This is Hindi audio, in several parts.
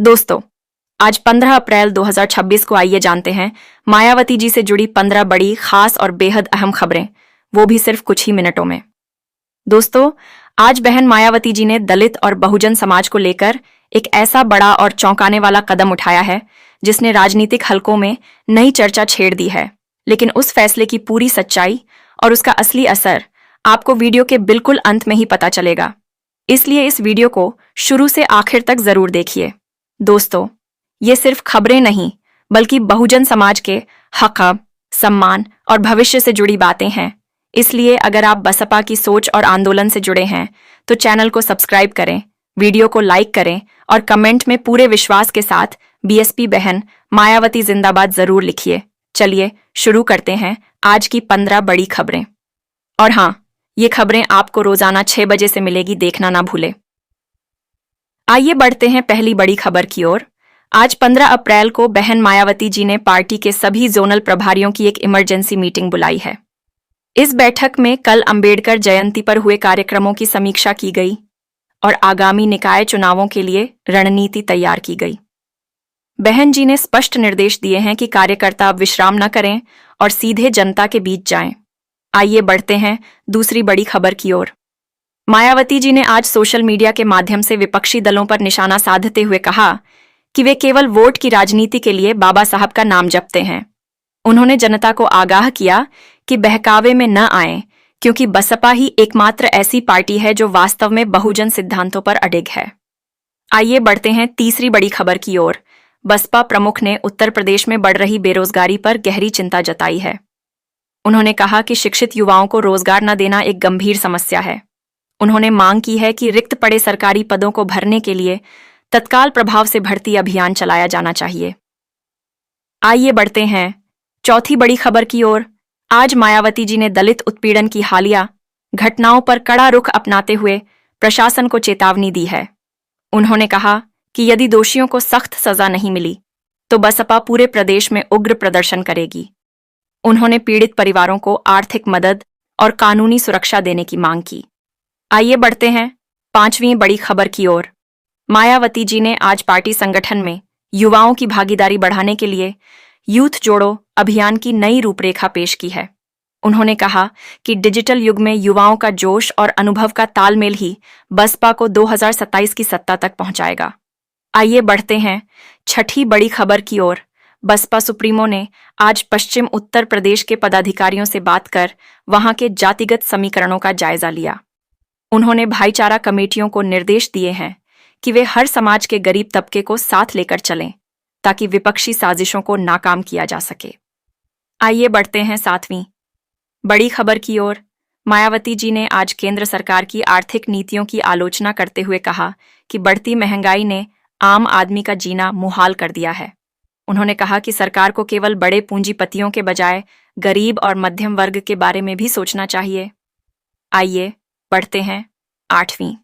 दोस्तों, आज 15 अप्रैल 2026 को आइए जानते हैं मायावती जी से जुड़ी 15 बड़ी, खास और बेहद अहम खबरें, वो भी सिर्फ कुछ ही मिनटों में। दोस्तों, आज बहन मायावती जी ने दलित और बहुजन समाज को लेकर एक ऐसा बड़ा और चौंकाने वाला कदम उठाया है जिसने राजनीतिक हलकों में नई चर्चा छेड़ दी है। लेकिन उस फैसले की पूरी सच्चाई और उसका असली असर आपको वीडियो के बिल्कुल अंत में ही पता चलेगा। इसलिए इस वीडियो को शुरू से आखिर तक जरूर देखिए। दोस्तों, ये सिर्फ खबरें नहीं, बल्कि बहुजन समाज के हक, सम्मान और भविष्य से जुड़ी बातें हैं। इसलिए अगर आप बसपा की सोच और आंदोलन से जुड़े हैं, तो चैनल को सब्सक्राइब करें, वीडियो को लाइक करें और कमेंट में पूरे विश्वास के साथ बीएसपी बहन मायावती जिंदाबाद जरूर लिखिए। चलिए शुरू करते हैं आज की 15 बड़ी खबरें। और हाँ, ये खबरें आपको रोजाना 6 बजे से मिलेगी, देखना ना भूले। आइए बढ़ते हैं पहली बड़ी खबर की ओर। आज 15 अप्रैल को बहन मायावती जी ने पार्टी के सभी जोनल प्रभारियों की एक इमरजेंसी मीटिंग बुलाई है। इस बैठक में कल अंबेडकर जयंती पर हुए कार्यक्रमों की समीक्षा की गई और आगामी निकाय चुनावों के लिए रणनीति तैयार की गई। बहन जी ने स्पष्ट निर्देश दिए हैं कि कार्यकर्ता अब विश्राम न करें और सीधे जनता के बीच जाएं। आइए बढ़ते हैं दूसरी बड़ी खबर की ओर। मायावती जी ने आज सोशल मीडिया के माध्यम से विपक्षी दलों पर निशाना साधते हुए कहा कि वे केवल वोट की राजनीति के लिए बाबा साहब का नाम जपते हैं। उन्होंने जनता को आगाह किया कि बहकावे में न आएं, क्योंकि बसपा ही एकमात्र ऐसी पार्टी है जो वास्तव में बहुजन सिद्धांतों पर अडिग है। आइए बढ़ते हैं तीसरी बड़ी खबर की ओर। बसपा प्रमुख ने उत्तर प्रदेश में बढ़ रही बेरोजगारी पर गहरी चिंता जताई है। उन्होंने कहा कि शिक्षित युवाओं को रोजगार न देना एक गंभीर समस्या है। उन्होंने मांग की है कि रिक्त पड़े सरकारी पदों को भरने के लिए तत्काल प्रभाव से भर्ती अभियान चलाया जाना चाहिए। आइए बढ़ते हैं चौथी बड़ी खबर की ओर। आज मायावती जी ने दलित उत्पीड़न की हालिया घटनाओं पर कड़ा रुख अपनाते हुए प्रशासन को चेतावनी दी है। उन्होंने कहा कि यदि दोषियों को सख्त सजा नहीं मिली तो बसपा पूरे प्रदेश में उग्र प्रदर्शन करेगी। उन्होंने पीड़ित परिवारों को आर्थिक मदद और कानूनी सुरक्षा देने की मांग की। आइए बढ़ते हैं पांचवीं बड़ी खबर की ओर। मायावती जी ने आज पार्टी संगठन में युवाओं की भागीदारी बढ़ाने के लिए यूथ जोड़ो अभियान की नई रूपरेखा पेश की है। उन्होंने कहा कि डिजिटल युग में युवाओं का जोश और अनुभव का तालमेल ही बसपा को 2027 की सत्ता तक पहुंचाएगा। आइए बढ़ते हैं छठी बड़ी खबर की ओर। बसपा सुप्रीमो ने आज पश्चिम उत्तर प्रदेश के पदाधिकारियों से बात कर वहां के जातिगत समीकरणों का जायजा लिया। उन्होंने भाईचारा कमेटियों को निर्देश दिए हैं कि वे हर समाज के गरीब तबके को साथ लेकर चलें, ताकि विपक्षी साजिशों को नाकाम किया जा सके। आइए बढ़ते हैं सातवीं बड़ी खबर की ओर। मायावती जी ने आज केंद्र सरकार की आर्थिक नीतियों की आलोचना करते हुए कहा कि बढ़ती महंगाई ने आम आदमी का जीना मुहाल कर दिया है। उन्होंने कहा कि सरकार को केवल बड़े पूंजीपतियों के बजाय गरीब और मध्यम वर्ग के बारे में भी सोचना चाहिए। आइए बढ़ते हैं आठवीं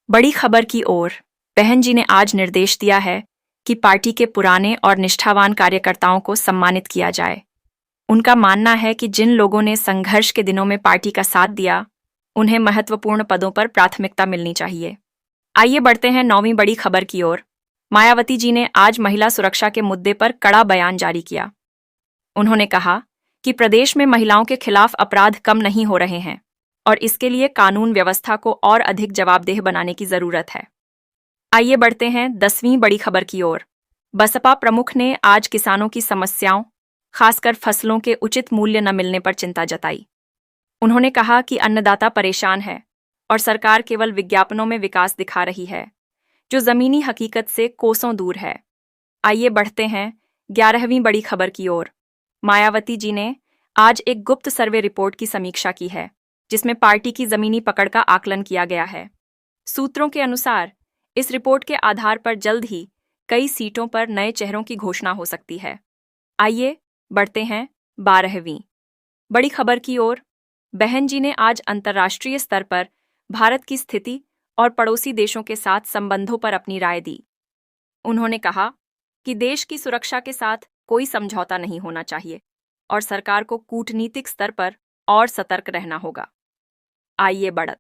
बड़ी खबर की ओर। बहन जी ने आज निर्देश दिया है कि पार्टी के पुराने और निष्ठावान कार्यकर्ताओं को सम्मानित किया जाए। उनका मानना है कि जिन लोगों ने संघर्ष के दिनों में पार्टी का साथ दिया, उन्हें महत्वपूर्ण पदों पर प्राथमिकता मिलनी चाहिए। आइए बढ़ते हैं नौवीं बड़ी खबर की ओर। मायावती जी ने आज महिला सुरक्षा के मुद्दे पर कड़ा बयान जारी किया। उन्होंने कहा कि प्रदेश में महिलाओं के खिलाफ अपराध कम नहीं हो रहे हैं और इसके लिए कानून व्यवस्था को और अधिक जवाबदेह बनाने की जरूरत है। आइए बढ़ते हैं 10वीं बड़ी खबर की ओर। बसपा प्रमुख ने आज किसानों की समस्याओं, खासकर फसलों के उचित मूल्य न मिलने पर चिंता जताई। उन्होंने कहा कि अन्नदाता परेशान है और सरकार केवल विज्ञापनों में विकास दिखा रही है, जो जमीनी हकीकत से कोसों दूर है। आइए बढ़ते हैं 11वीं बड़ी खबर की ओर। मायावती जी ने आज एक गुप्त सर्वे रिपोर्ट की समीक्षा की है, जिसमें पार्टी की जमीनी पकड़ का आकलन किया गया है। सूत्रों के अनुसार इस रिपोर्ट के आधार पर जल्द ही कई सीटों पर नए चेहरों की घोषणा हो सकती है। आइए बढ़ते हैं 12वीं बड़ी खबर की ओर। बहन जी ने आज अंतर्राष्ट्रीय स्तर पर भारत की स्थिति और पड़ोसी देशों के साथ संबंधों पर अपनी राय दी। उन्होंने कहा कि देश की सुरक्षा के साथ कोई समझौता नहीं होना चाहिए और सरकार को कूटनीतिक स्तर पर और सतर्क रहना होगा। आइए बढ़त